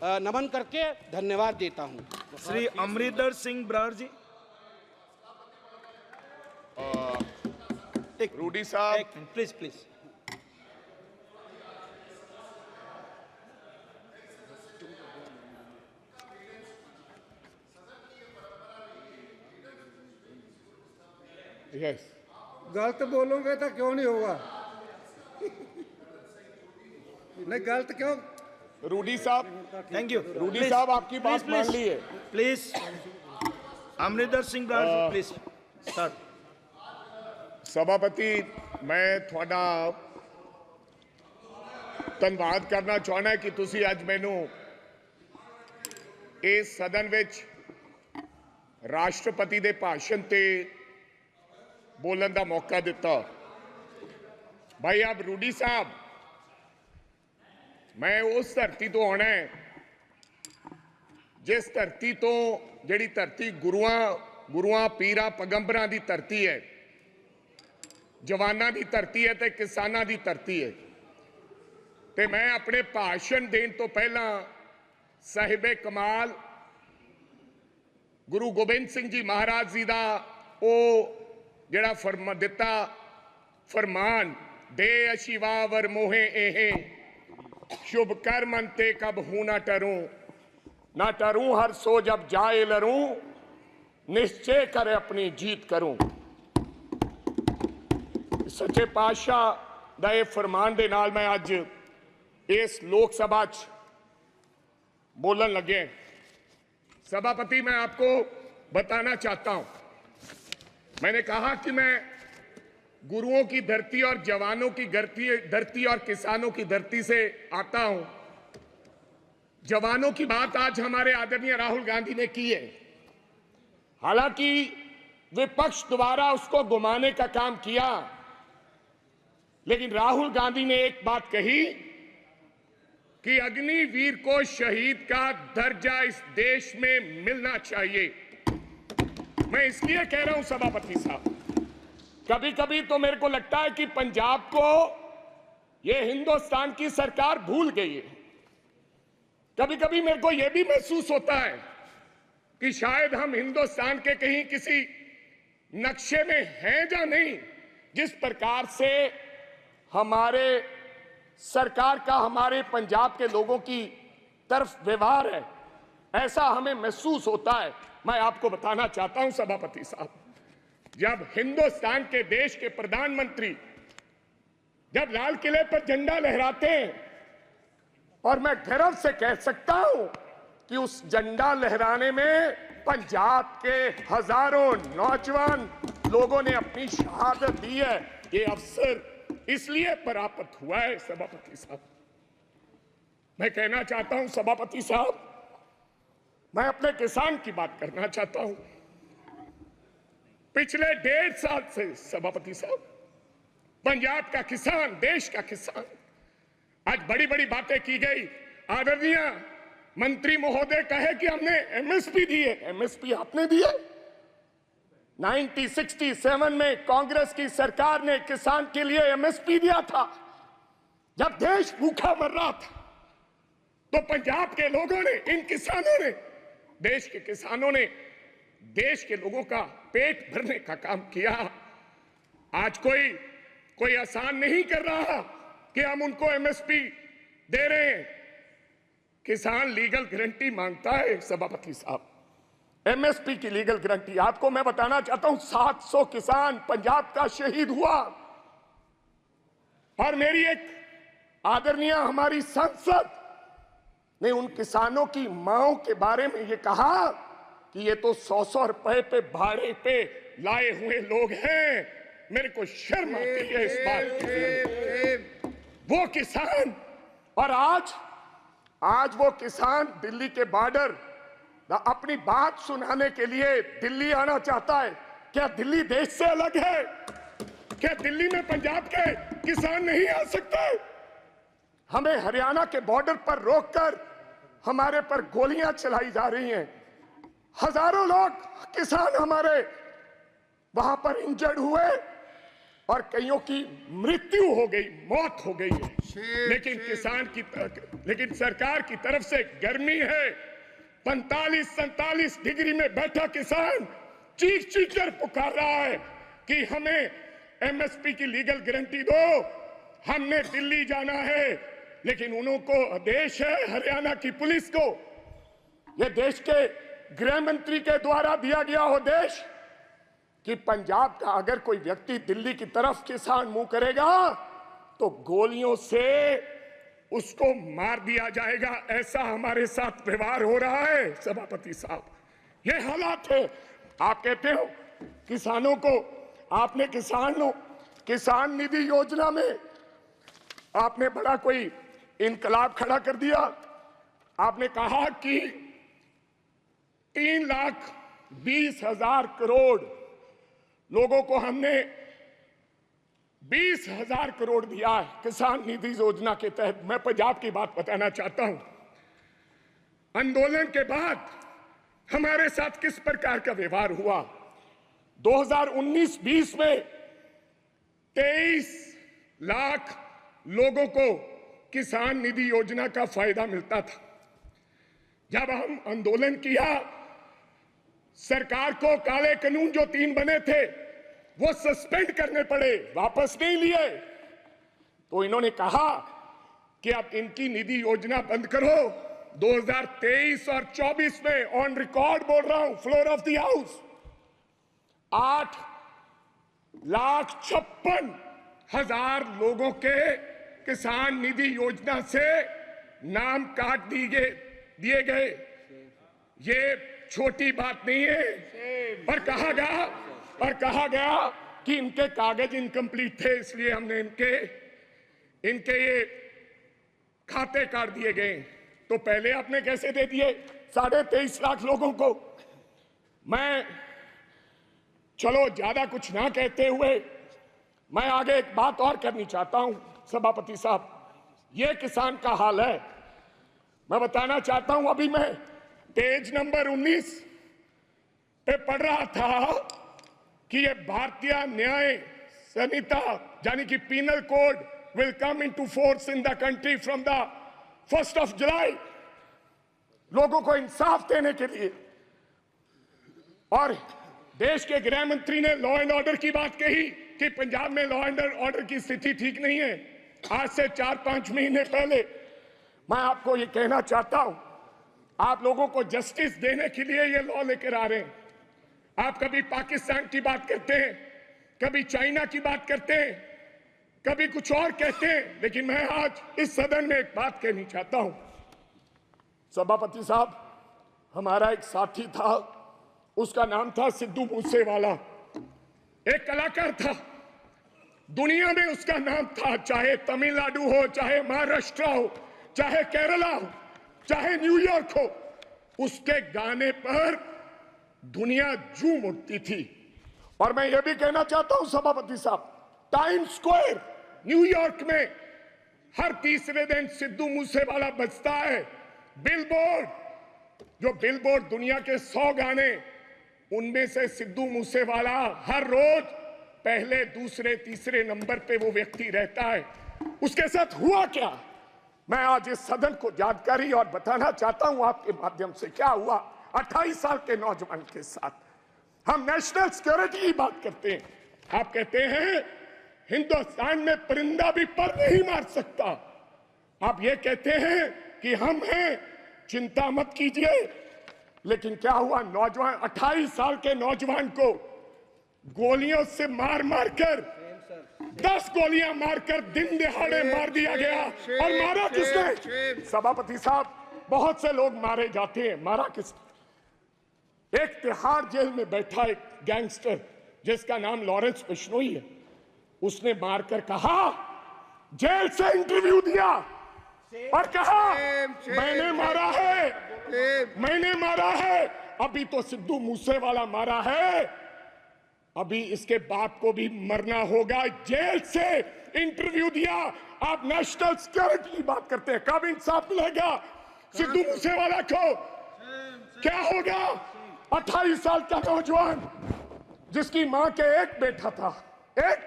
नमन करके धन्यवाद देता हूं। श्री अमरिंदर सिंह बराड़ जी। रूडी साहब प्लीज प्लीज। यस, गलत बोलोगे तो क्यों नहीं होगा? नहीं गलत क्यों? रूडी साहब थैंक यू। रूडी साहब आपकी बात मान ली है। Please Amarinder Singh Brar ji please start. सभापति मैं थोड़ा धन्यवाद करना चाहना है कि तुसी अज मैनू इस सदन विच राष्ट्रपति दे भाषण ते बोलन का मौका दिता। भाई अब रूडी साहब, मैं उस धरती तो आना है जिस धरती तो जिहड़ी धरती गुरुआं पीरां पैगंबरां दी धरती है, जवानां दी धरती है ते किसानां दी धरती है। ते मैं अपने भाषण देने तो पहला साहिबे कमाल गुरु गोबिंद सिंह जी महाराज जी का वो जिहड़ा फरमान दे अशिवावर मोहे एहे शुभ कर मनते कब हूं ना टरूं हर सो जब जाए लरूं निश्चय कर अपनी जीत करूं। सच्चे पातशाह दा ये फरमान दे नाल मैं अज इस लोक सभा च बोलन लगे। सभापति मैं आपको बताना चाहता हूं, मैंने कहा कि मैं गुरुओं की धरती और जवानों की धरती और किसानों की धरती से आता हूं। जवानों की बात आज हमारे आदरणीय राहुल गांधी ने की है, हालांकि विपक्ष द्वारा उसको घुमाने का काम किया, लेकिन राहुल गांधी ने एक बात कही कि अग्निवीर को शहीद का दर्जा इस देश में मिलना चाहिए। मैं इसलिए कह रहा हूं सभापति साहब, कभी कभी तो मेरे को लगता है कि पंजाब को यह हिंदुस्तान की सरकार भूल गई है। कभी कभी मेरे को यह भी महसूस होता है कि शायद हम हिंदुस्तान के कहीं किसी नक्शे में हैं या नहीं। जिस प्रकार से हमारे सरकार का हमारे पंजाब के लोगों की तरफ व्यवहार है, ऐसा हमें महसूस होता है। मैं आपको बताना चाहता हूं सभापति साहब, जब हिंदुस्तान के देश के प्रधानमंत्री जब लाल किले पर झंडा लहराते हैं, और मैं गर्व से कह सकता हूं कि उस झंडा लहराने में पंजाब के हजारों नौजवान लोगों ने अपनी शहादत दी है। ये अवसर इसलिए प्राप्त हुआ है सभापति साहब। मैं कहना चाहता हूं सभापति साहब, मैं अपने किसान की बात करना चाहता हूं। पिछले 1.5 साल से सभापति साहब पंजाब का किसान, देश का किसान, आज बड़ी बड़ी बातें की गई। आदरणीय मंत्री महोदय कहे कि हमने एमएसपी दी है। एमएसपी आपने दी है? 1967 में कांग्रेस की सरकार ने किसान के लिए एमएसपी दिया था, जब देश भूखा मर रहा था। तो पंजाब के लोगों ने, इन किसानों ने, देश के किसानों ने देश के लोगों का पेट भरने का काम किया। आज कोई आसान नहीं कर रहा कि हम उनको एमएसपी दे रहे हैं। किसान लीगल गारंटी मांगता है सभापति साहब, एमएसपी की लीगल गारंटी। आपको मैं बताना चाहता हूं 700 किसान पंजाब का शहीद हुआ, और मेरी एक आदरणीय हमारी संसद ने उन किसानों की मांओं के बारे में ये कहा कि ये तो 100-100 रुपए पे भाड़े पे लाए हुए लोग हैं। मेरे को शर्म आती है इस बात की। वो किसान, और आज वो किसान दिल्ली के बॉर्डर अपनी बात सुनाने के लिए दिल्ली आना चाहता है। क्या दिल्ली देश से अलग है? क्या दिल्ली में पंजाब के किसान नहीं आ सकते? हमें हरियाणा के बॉर्डर पर रोककर हमारे पर गोलियां चलाई जा रही हैं। हजारों लोग किसान हमारे वहां पर इंजर्ड हुए, और कईयों की मृत्यु हो गई, मौत हो गई है। लेकिन सरकार की तरफ से गर्मी है, 45-47 डिग्री में बैठा किसान चीख चीख कर पुकार रहा है कि हमें एमएसपी की लीगल गारंटी दो, हमने दिल्ली जाना है। लेकिन उनको आदेश है हरियाणा की पुलिस को, यह देश के गृह मंत्री के द्वारा दिया गया हो देश, कि पंजाब का अगर कोई व्यक्ति दिल्ली की तरफ किसान मुंह करेगा तो गोलियों से उसको मार दिया जाएगा। ऐसा हमारे साथ व्यवहार हो रहा है सभापति साहब, ये हालात है। आप कहते हो किसानों को, आपने किसान निधि योजना में आपने बड़ा कोई इनकलाब खड़ा कर दिया। आपने कहा कि 3,20,000 करोड़ लोगों को हमने 20,000 करोड़ दिया है किसान निधि योजना के तहत। मैं पंजाब की बात बताना चाहता हूं, आंदोलन के बाद हमारे साथ किस प्रकार का व्यवहार हुआ। 2019-20 में 23 लाख लोगों को किसान निधि योजना का फायदा मिलता था। जब हम आंदोलन किया, सरकार को काले कानून जो 3 बने थे वो सस्पेंड करने पड़े, वापस नहीं लिए। तो इन्होंने कहा कि अब इनकी निधि योजना बंद करो। 2023 और 24 में ऑन रिकॉर्ड बोल रहा हूं, फ्लोर ऑफ द हाउस, 8,56,000 लोगों के किसान निधि योजना से नाम काट दिए गए। ये छोटी बात नहीं है। और कहा गया कि इनके कागज इनकम्प्लीट थे, इसलिए हमने इनके ये खाते काट दिए गए। तो पहले आपने कैसे दे दिए 23.5 लाख लोगों को। मैं चलो ज्यादा कुछ ना कहते हुए मैं आगे एक बात और करनी चाहता हूं सभापति साहब। ये किसान का हाल है, मैं बताना चाहता हूं। अभी मैं पेज नंबर 19 पे पढ़ रहा था कि ये भारतीय न्याय संहिता यानी कि penal code will come into force in the country from the 1st of July, लोगों को इंसाफ देने के लिए। और देश के गृह मंत्री ने लॉ एंड ऑर्डर की बात कही कि पंजाब में लॉ एंड ऑर्डर की स्थिति ठीक नहीं है। आज से 4-5 महीने पहले मैं आपको ये कहना चाहता हूं, आप लोगों को जस्टिस देने के लिए ये लॉ लेकर आ रहे हैं। आप कभी पाकिस्तान की बात करते हैं, कभी चाइना की बात करते हैं, कभी कुछ और कहते हैं, लेकिन मैं आज इस सदन में एक बात कहनी चाहता हूं। सभापति साहब, हमारा एक साथी था, उसका नाम था सिद्धू मूसेवाला, एक कलाकार था, दुनिया में उसका नाम था। चाहे तमिलनाडु हो, चाहे महाराष्ट्र हो, चाहे केरला हो, चाहे न्यूयॉर्क हो, उसके गाने पर दुनिया झूम उठती थी। और मैं ये भी कहना चाहता हूं सभापति साहब, टाइम स्क्वायर न्यूयॉर्क में हर तीसरे दिन सिद्धू मूसेवाला बजता है। बिलबोर्ड दुनिया के 100 गाने, उनमें से सिद्धू मूसेवाला हर रोज पहले, दूसरे, तीसरे नंबर पे वो व्यक्ति रहता है। उसके साथ हुआ क्या, मैं आज इस सदन को जानकारी और बताना चाहता हूं आपके माध्यम से। क्या हुआ 28 साल के नौजवान के साथ। हम नेशनल सिक्योरिटी की बात करते हैं, आप कहते हैं हिंदुस्तान में परिंदा भी पर नहीं मार सकता। आप ये कहते हैं कि हम हैं, चिंता मत कीजिए। लेकिन क्या हुआ, नौजवान 28 साल के नौजवान को गोलियों से मार कर 10 गोलियां मारकर दिन दहाड़े मार दिया गया। और मारा किसने सभापति साहब? बहुत से लोग मारे जाते हैं, मारा किसने? एक तिहाड़ जेल में बैठा एक गैंगस्टर जिसका नाम लॉरेंस बिश्नोई है, उसने मारकर कहा, जेल से इंटरव्यू दिया और कहा मैंने मारा है। अभी तो सिद्धू मूसेवाला मारा है, अभी इसके बाप को भी मरना होगा। जेल से इंटरव्यू दिया। आप नेशनल सिक्योरिटी की बात करते हैं, कब इंसाफ मिलेगा सिद्धू मूसेवाला को? क्या होगा 28 साल का नौजवान जिसकी मां के एक बेटा था, एक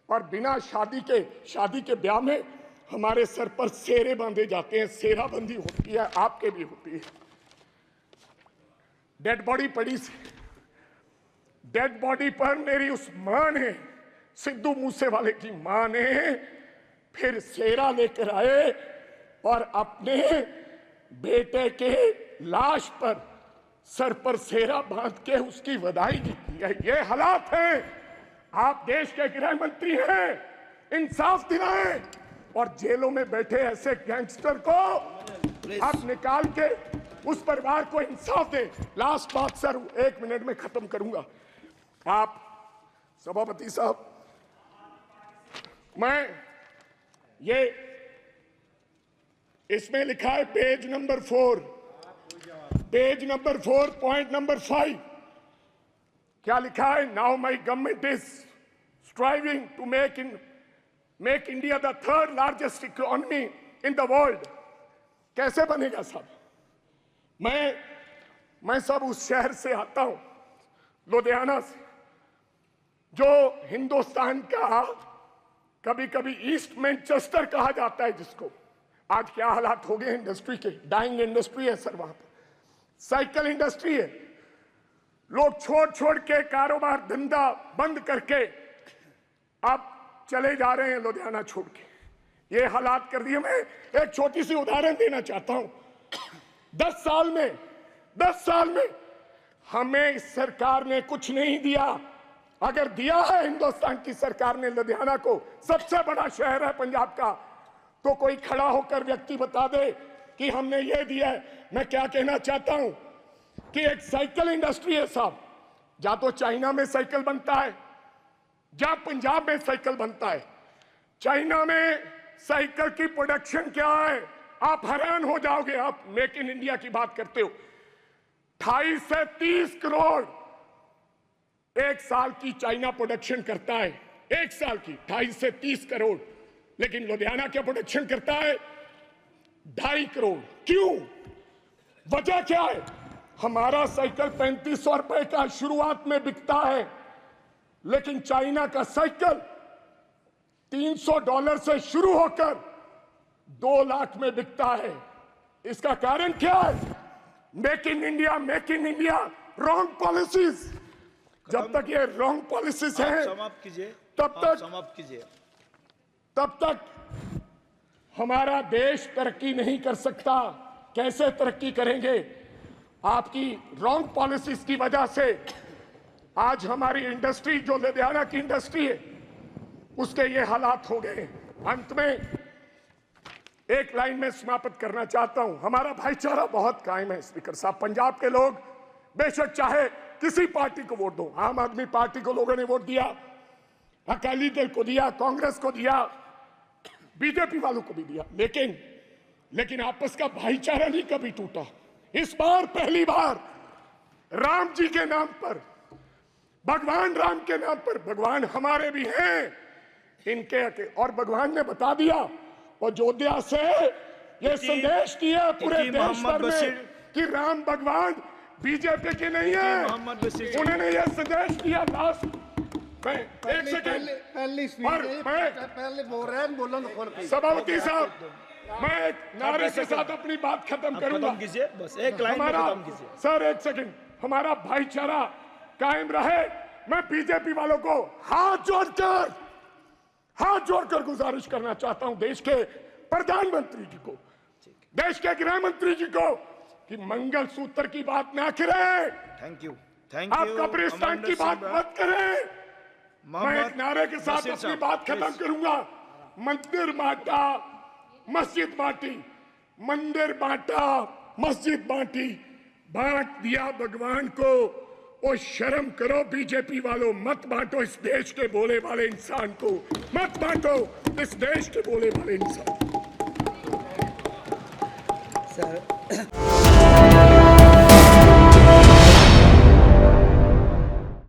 और बिना शादी के ब्याह में हमारे सर पर सेरे बांधे जाते हैं, सेराबंदी होती है, आपके भी होती है। डेड बॉडी पड़ी, डेड बॉडी पर मेरी उस मां ने, सिद्धू मूसेवाले की मां ने फिर सेरा लेकर आए और अपने बेटे के लाश पर सर पर सेरा बांध के उसकी विदाई की है। ये हालात हैं। आप देश के गृह मंत्री हैं, इंसाफ दिलाएं और जेलों में बैठे ऐसे गैंगस्टर को आप निकाल के उस परिवार को इंसाफ दें। लास्ट बात सर, 1 मिनट में खत्म करूंगा। आप सभापति साहब, मैं ये इसमें लिखा है पेज नंबर 4, पॉइंट नंबर 5, क्या लिखा है? Now my government is striving to make India the 3rd largest economy in the world. कैसे बनेगा साहब? मैं सब उस शहर से आता हूं, लुधियाना से, जो हिंदुस्तान का कभी कभी ईस्ट मैनचेस्टर कहा जाता है, जिसको आज क्या हालात हो गए इंडस्ट्री के, डाइंग इंडस्ट्री है सर, वहां पर साइकिल इंडस्ट्री है। लोग छोड़ के कारोबार धंधा बंद करके अब चले जा रहे हैं लुधियाना छोड़ के। ये हालात कर दिए। मैं एक छोटी सी उदाहरण देना चाहता हूं। 10 साल में हमें इस सरकार ने कुछ नहीं दिया। अगर दिया है हिंदुस्तान की सरकार ने लुधियाना को, सबसे बड़ा शहर है पंजाब का, तो कोई खड़ा होकर व्यक्ति बता दे कि हमने ये दिया है। मैं क्या कहना चाहता हूं कि एक साइकिल इंडस्ट्री है साहब, या तो चाइना में साइकिल बनता है या पंजाब में साइकिल बनता है। चाइना में साइकिल की प्रोडक्शन क्या है, आप हैरान हो जाओगे। आप मेक इन इंडिया की बात करते हो, 28 से 30 करोड़ एक साल की चाइना प्रोडक्शन करता है, एक साल की 28 से 30 करोड़। लेकिन लुधियाना क्या प्रोडक्शन करता है? 2.5 करोड़। क्यों? वजह क्या है? हमारा साइकिल 3500 रुपए का शुरुआत में बिकता है, लेकिन चाइना का साइकिल $300 से शुरू होकर 2 लाख में बिकता है। इसका कारण क्या है? Make in India wrong policies. जब तक ये रॉन्ग पॉलिसीज हैं, समाप्त कीजिए, तब तक हमारा देश तरक्की नहीं कर सकता। कैसे तरक्की करेंगे? आपकी रॉन्ग पॉलिसीज की वजह से आज हमारी इंडस्ट्री, जो लुधियाना की इंडस्ट्री है, उसके ये हालात हो गए। अंत में एक लाइन में समाप्त करना चाहता हूं। हमारा भाईचारा बहुत कायम है स्पीकर साहब। पंजाब के लोग बेशक चाहे किसी पार्टी को वोट दो, आम आदमी पार्टी को लोगों ने वोट दिया, अकाली दल को दिया, कांग्रेस को दिया, बीजेपी वालों को भी दिया, लेकिन आपस का भाईचारा नहीं कभी टूटा। इस बार पहली बार राम जी के नाम पर, भगवान राम के नाम पर, भगवान हमारे भी हैं इनके, और भगवान ने बता दिया अयोध्या से ये संदेश दिया पूरे देश भर में कि राम भगवान बीजेपी के नहीं है। उन्होंने ये संदेश दिया। लास्ट मैं एक सेकंड पहले बोल रहे हैं, बोलो तो खोल के। सभापति साहब, मैं एक नारे के साथ अपनी बात खत्म करूंगा। बस एक लाइन में खत्म कीजिए सर। एक सेकंड, हमारा भाईचारा कायम रहे। मैं बीजेपी वालों को हाथ जोड़कर गुजारिश करना चाहता हूं, देश के प्रधानमंत्री जी को, देश के गृह मंत्री जी को, कि मंगलसूत्र की बात ना करें। थैंक यू आप कब्रिस्तान की बात मत करें। मैं एक नारे के साथ अपनी बात खत्म करूंगा। मंदिर बांटा, मस्जिद बांटी, मंदिर बांटा, मस्जिद बांटी, बांट दिया भगवान को। ओ शर्म करो बीजेपी वालों, मत बांटो इस देश के बोले वाले इंसान को, मत बांटो इस देश के बोले वाले इंसान। सर